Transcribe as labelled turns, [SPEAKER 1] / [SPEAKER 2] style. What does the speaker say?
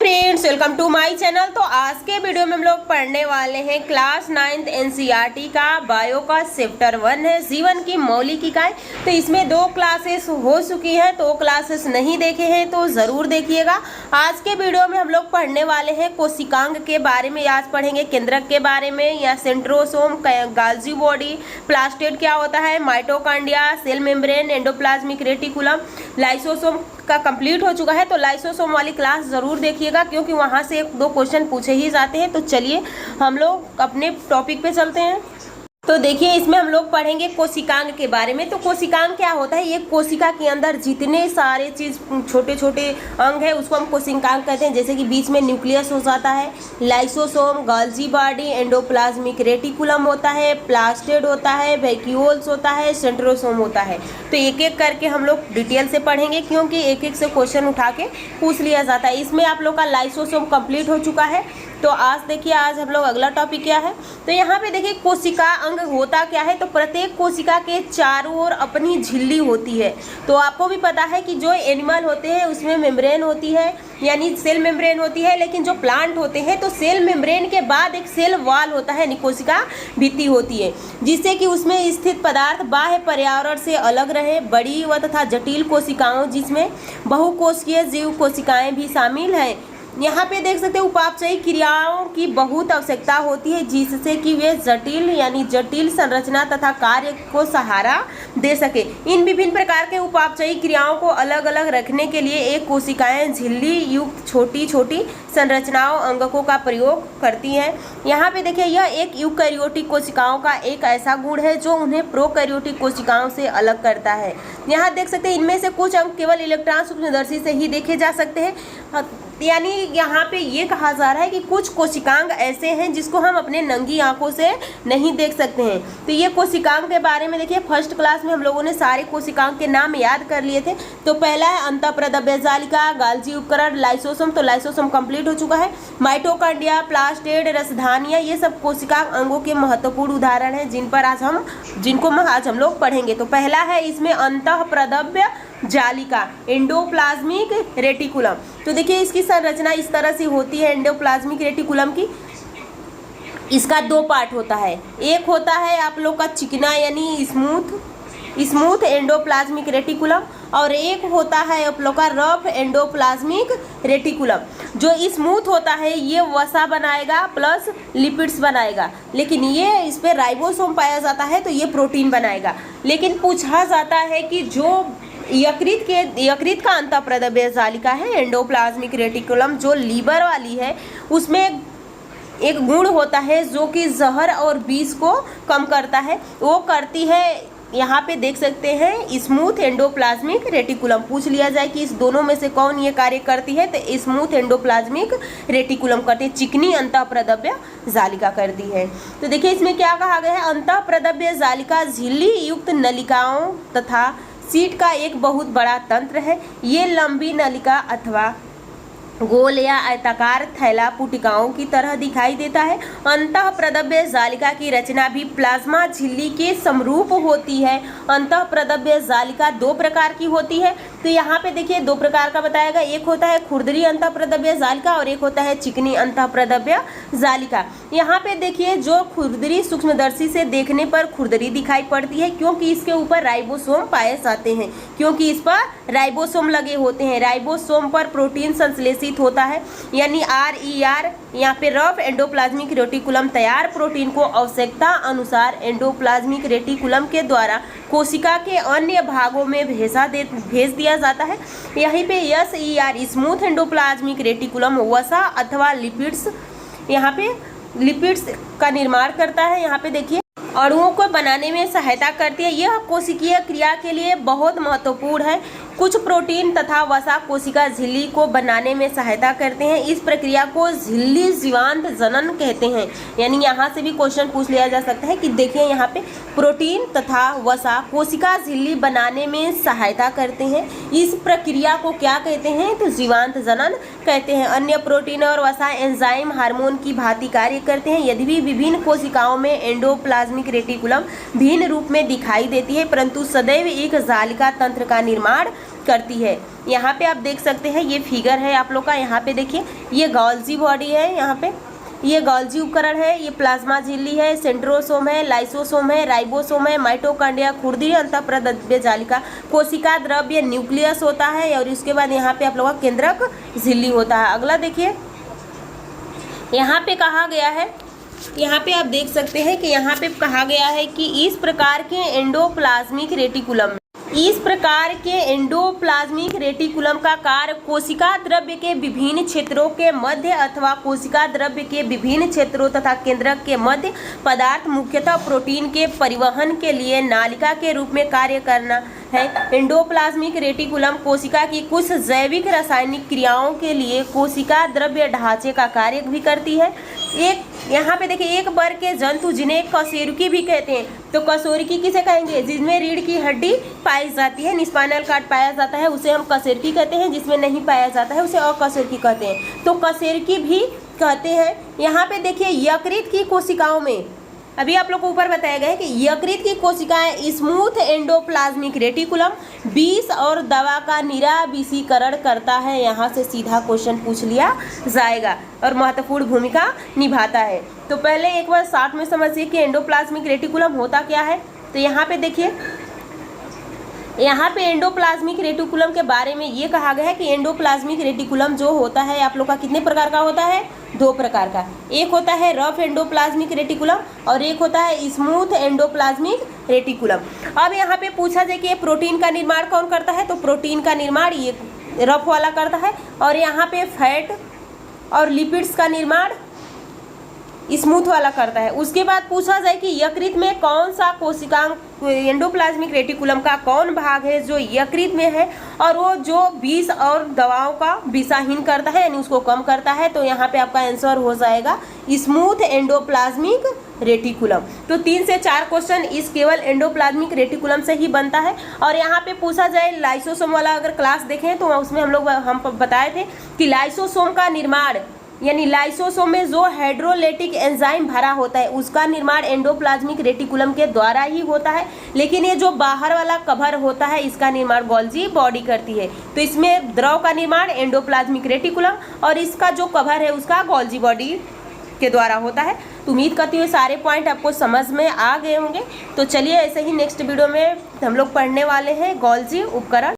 [SPEAKER 1] Friends, welcome to my channel. तो आज के वीडियो में हम लोग पढ़ने वाले हैं क्लास 9th एनसीईआरटी का बायो का चैप्टर 1 है जीवन की मौलिक इकाई। तो इसमें 2 क्लासेस हो चुकी हैं, तो क्लासेस नहीं देखे हैं तो ज़रूर देखिएगा। आज के वीडियो में हम लोग पढ़ने वाले हैं कोशिकांग के बारे में। आज पढ़ेंगे केंद्रक के बारे में, या सेंट्रोसोम, गाल्जी बॉडी, प्लास्टेड क्या होता है, mitochondria, cell membrane, endoplasmic reticulum, lysosome का कंप्लीट हो चुका है। तो लाइसोसोम वाली क्लास ज़रूर देखिएगा, क्योंकि वहाँ से 1-2 क्वेश्चन पूछे ही जाते हैं। तो चलिए हम लोग अपने टॉपिक पे चलते हैं। तो देखिए, इसमें हम लोग पढ़ेंगे कोशिकांग के बारे में। तो कोशिकांग क्या होता है? ये कोशिका के अंदर जितने सारे चीज़ छोटे छोटे अंग है उसको हम कोशिकांग कहते हैं। जैसे कि बीच में न्यूक्लियस हो जाता है, लाइसोसोम, गाल्जी बॉडी, एंडोप्लाज्मिक रेटिकुलम होता है, प्लास्टेड होता है, वैक्यूल्स होता है, सेंट्रोसोम होता है। तो एक एक करके हम लोग डिटेल से पढ़ेंगे, क्योंकि एक एक से क्वेश्चन उठा के पूछ लिया जाता है। इसमें आप लोग का लाइसोसोम कंप्लीट हो चुका है। तो आज देखिए, आज हम लोग अगला टॉपिक क्या है। तो यहाँ पे देखिए कोशिका अंग होता क्या है। तो प्रत्येक कोशिका के चारों ओर अपनी झिल्ली होती है। तो आपको भी पता है कि जो एनिमल होते हैं उसमें मेम्ब्रेन होती है, यानी सेल मेम्ब्रेन होती है। लेकिन जो प्लांट होते हैं तो सेल मेम्ब्रेन के बाद एक सेल वॉल होता है, यानी कोशिका भित्ति होती है, जिससे कि उसमें स्थित पदार्थ बाह्य पर्यावरण से अलग रहे। बड़ी व तथा जटिल कोशिकाओं, जिसमें बहुकोशिकीय जीव कोशिकाएं भी शामिल हैं। यहाँ पे देख सकते हैं उपापचयी क्रियाओं की बहुत आवश्यकता होती है, जिससे कि वे जटिल संरचना तथा कार्य को सहारा दे सके। इन विभिन्न प्रकार के उपापचयी क्रियाओं को अलग अलग रखने के लिए एक कोशिकाएं झिल्ली युक्त छोटी छोटी संरचनाओं अंगकों का प्रयोग करती हैं। यहाँ पे देखिए, यह एक यूकैरियोटिक कोशिकाओं का एक ऐसा गुण है जो उन्हें प्रोकैरियोटिक कोशिकाओं से अलग करता है। यहाँ देख सकते हैं इनमें से कुछ अंग केवल इलेक्ट्रॉन सूक्ष्मदर्शी से ही देखे जा सकते हैं। यानी यहाँ पे ये कहा जा रहा है कि कुछ कोशिकांग ऐसे हैं जिसको हम अपने नंगी आंखों से नहीं देख सकते हैं। तो ये कोशिकांग के बारे में देखिए, फर्स्ट क्लास में हम लोगों ने सारे कोशिकांग के नाम याद कर लिए थे। तो पहला है अंतःप्रदव्य जालिका, गाल्जी उपकरण, लाइसोसोम। तो लाइसोसोम कंप्लीट हो चुका है। माइटोकॉन्ड्रिया, प्लास्टेड, रसधानियाँ, ये सब कोशिकांग अंगों के महत्वपूर्ण उदाहरण हैं जिनको आज हम लोग पढ़ेंगे। तो पहला है इसमें अंतःप्रदव्य जालिका, एंडोप्लाज्मिक रेटिकुलम। तो देखिए इसकी संरचना इस तरह से होती है एंडोप्लाज्मिक रेटिकुलम की। इसका 2 पार्ट होता है। एक होता है आप लोग का चिकना यानी स्मूथ एंडोप्लाज्मिक रेटिकुलम, और एक होता है आप लोग का रफ एंडोप्लाज्मिक रेटिकुलम। जो स्मूथ होता है ये वसा बनाएगा प्लस लिपिड्स बनाएगा, लेकिन ये इस पर राइबोसोम पाया जाता है तो ये प्रोटीन बनाएगा। लेकिन पूछा जाता है कि जो यकृत का अंतःप्रदव्य जालिका है एंडोप्लाज्मिक रेटिकुलम, जो लीवर वाली है, उसमें एक गुण होता है जो कि जहर और विष को कम करता है। वो करती है, यहाँ पे देख सकते हैं, स्मूथ एंडोप्लाज्मिक रेटिकुलम। पूछ लिया जाए कि इस दोनों में से कौन ये कार्य करती है, तो स्मूथ एंडोप्लाज्मिक रेटिकुलम करती है, चिकनी अंतःप्रदव्य जालिका करती है। तो देखिए इसमें क्या कहा गया है, अंतःप्रदव्य जालिका झिल्ली युक्त नलिकाओं तथा सीट का एक बहुत बड़ा तंत्र है। ये लंबी नलिका अथवा गोल या आयताकार थैला पुटिकाओं की तरह दिखाई देता है। अंतःप्रदव्य जालिका की रचना भी प्लाज्मा झिल्ली के समरूप होती है। अंतःप्रदव्य जालिका 2 प्रकार की होती है। तो यहाँ पे देखिए 2 प्रकार का बताया गया। एक होता है खुरदरी अंतःप्रदव्य जालिका और एक होता है चिकनी अंतःप्रदव्य जालिका। यहाँ पे देखिए, जो खुरदरी सूक्ष्मदर्शी से देखने पर खुरदरी दिखाई पड़ती है, क्योंकि इसके ऊपर राइबोसोम पाए जाते हैं, क्योंकि इस पर राइबोसोम लगे होते हैं। राइबोसोम पर प्रोटीन संश्लेषित होता है, यानी RER। यहाँ पे रफ एंडोप्लाज्मिक रेटिकुलम तैयार प्रोटीन को आवश्यकता अनुसार एंडोप्लाज्मिक रेटिकुलम के द्वारा कोशिका के अन्य भागों में भेज दिया जाता है। यहीं पे SER स्मूथ एंडोप्लाज्मिक रेटिकुलम वसा अथवा लिपिड्स, यहाँ पे लिपिड्स का निर्माण करता है। यहाँ पे देखिए अणुओं को बनाने में सहायता करती है। यह कोशिकीय क्रिया के लिए बहुत महत्वपूर्ण है। कुछ प्रोटीन तथा वसा कोशिका झिल्ली को बनाने में सहायता करते हैं। इस प्रक्रिया को झिल्ली जीवांत जनन कहते हैं। यानी यहाँ से भी क्वेश्चन पूछ लिया जा सकता है कि देखिए यहाँ पे प्रोटीन तथा वसा कोशिका झिल्ली बनाने में सहायता करते हैं। इस प्रक्रिया को क्या कहते हैं, तो जीवांत जनन कहते हैं। अन्य प्रोटीन और वसा एंजाइम हार्मोन की भांति कार्य करते हैं। यदि भी विभिन्न कोशिकाओं में एंडोप्लाज्मिक रेटिकुलम भिन्न रूप में दिखाई देती है, परंतु सदैव एक जालिका तंत्र का निर्माण करती है। यहाँ पे आप देख सकते हैं ये फिगर है आप लोग का। यहाँ पे देखिए ये गोल्जी बॉडी है, यहाँ पे ये गोल्जी उपकरण है, ये प्लाज्मा झिल्ली है, सेंट्रोसोम है, लाइसोसोम है, राइबोसोम है, माइटोकॉन्ड्रिया खुरदरी अंतःप्रद्रव्य जालिका, कोशिका द्रव्य न्यूक्लियस होता है और इसके बाद यहाँ पे आप लोगों का केंद्रक झिल्ली होता है। अगला देखिए यहाँ पे कहा गया है, यहाँ पे आप देख सकते हैं कि यहाँ पे कहा गया है कि इस प्रकार के एंडोप्लाज्मिक रेटिकुलम का कार्य कोशिका द्रव्य के विभिन्न क्षेत्रों के मध्य अथवा कोशिका द्रव्य के विभिन्न क्षेत्रों तथा केंद्रक के मध्य पदार्थ मुख्यतः प्रोटीन के परिवहन के लिए नालिका के रूप में कार्य करना है। एंडोप्लाज्मिक रेटिकुलम कोशिका की कुछ जैविक रासायनिक क्रियाओं के लिए कोशिका द्रव्य ढांचे का कार्य भी करती है। एक यहाँ पे देखिए एक वर्ग के जंतु जिन्हें कशेरुकी भी कहते हैं, तो कशेरुकी किसे कहेंगे? जिसमें रीढ़ की हड्डी पाई जाती है, स्पाइनल कॉर्ड पाया जाता है, उसे हम कशेरुकी कहते हैं। जिसमें नहीं पाया जाता है उसे अकशेरुकी कहते हैं। तो कशेरुकी भी कहते हैं। यहाँ पे देखिए यकृत की कोशिकाओं में, अभी आप लोग को ऊपर बताया गया है कि यकृत की कोशिकाएं स्मूथ एंडोप्लाज्मिक रेटिकुलम विष और दवा का निराविषीकरण करता है। यहाँ से सीधा क्वेश्चन पूछ लिया जाएगा और महत्वपूर्ण भूमिका निभाता है। तो पहले एक बार शॉर्ट में समझिए कि एंडोप्लाज्मिक रेटिकुलम होता क्या है। तो यहाँ पे देखिए, यहाँ पे एंडोप्लाज्मिक रेटिकुलम के बारे में ये कहा गया है कि एंडोप्लाज्मिक रेटिकुलम जो होता है आप लोग का कितने प्रकार का होता है? 2 प्रकार का। एक होता है रफ एंडोप्लाज्मिक रेटिकुलम और एक होता है स्मूथ एंडोप्लाज्मिक रेटिकुलम। अब यहाँ पे पूछा जाए कि प्रोटीन का निर्माण कौन करता है, तो प्रोटीन का निर्माण ये रफ वाला करता है और यहाँ पे फैट और लिपिड्स का निर्माण स्मूथ वाला करता है। उसके बाद पूछा जाए कि यकृत में कौन सा कोशिकांग एंडोप्लाज्मिक रेटिकुलम का कौन भाग है जो यकृत में है और वो जो विष और दवाओं का विषाहीन करता है यानी उसको कम करता है। तो यहाँ पे आपका आंसर हो जाएगा स्मूथ एंडोप्लाज्मिक रेटिकुलम। तो 3 से 4 क्वेश्चन इस केवल एंडोप्लाज्मिक रेटिकुलम से ही बनता है। और यहाँ पे पूछा जाए लाइसोसोम वाला अगर क्लास देखें तो उसमें हम बताए थे कि लाइसोसोम का निर्माण यानी लाइसोसोम में जो हाइड्रोलाइटिक एंजाइम भरा होता है उसका निर्माण एंडोप्लाज्मिक रेटिकुलम के द्वारा ही होता है। लेकिन ये जो बाहर वाला कवर होता है इसका निर्माण गोल्जी बॉडी करती है। तो इसमें द्रव का निर्माण एंडोप्लाज्मिक रेटिकुलम और इसका जो कवर है उसका गोल्जी बॉडी के द्वारा होता है। तो उम्मीद करती हूँ सारे पॉइंट आपको समझ में आ गए होंगे। तो चलिए ऐसे ही नेक्स्ट वीडियो में हम लोग पढ़ने वाले हैं गोल्जी उपकरण।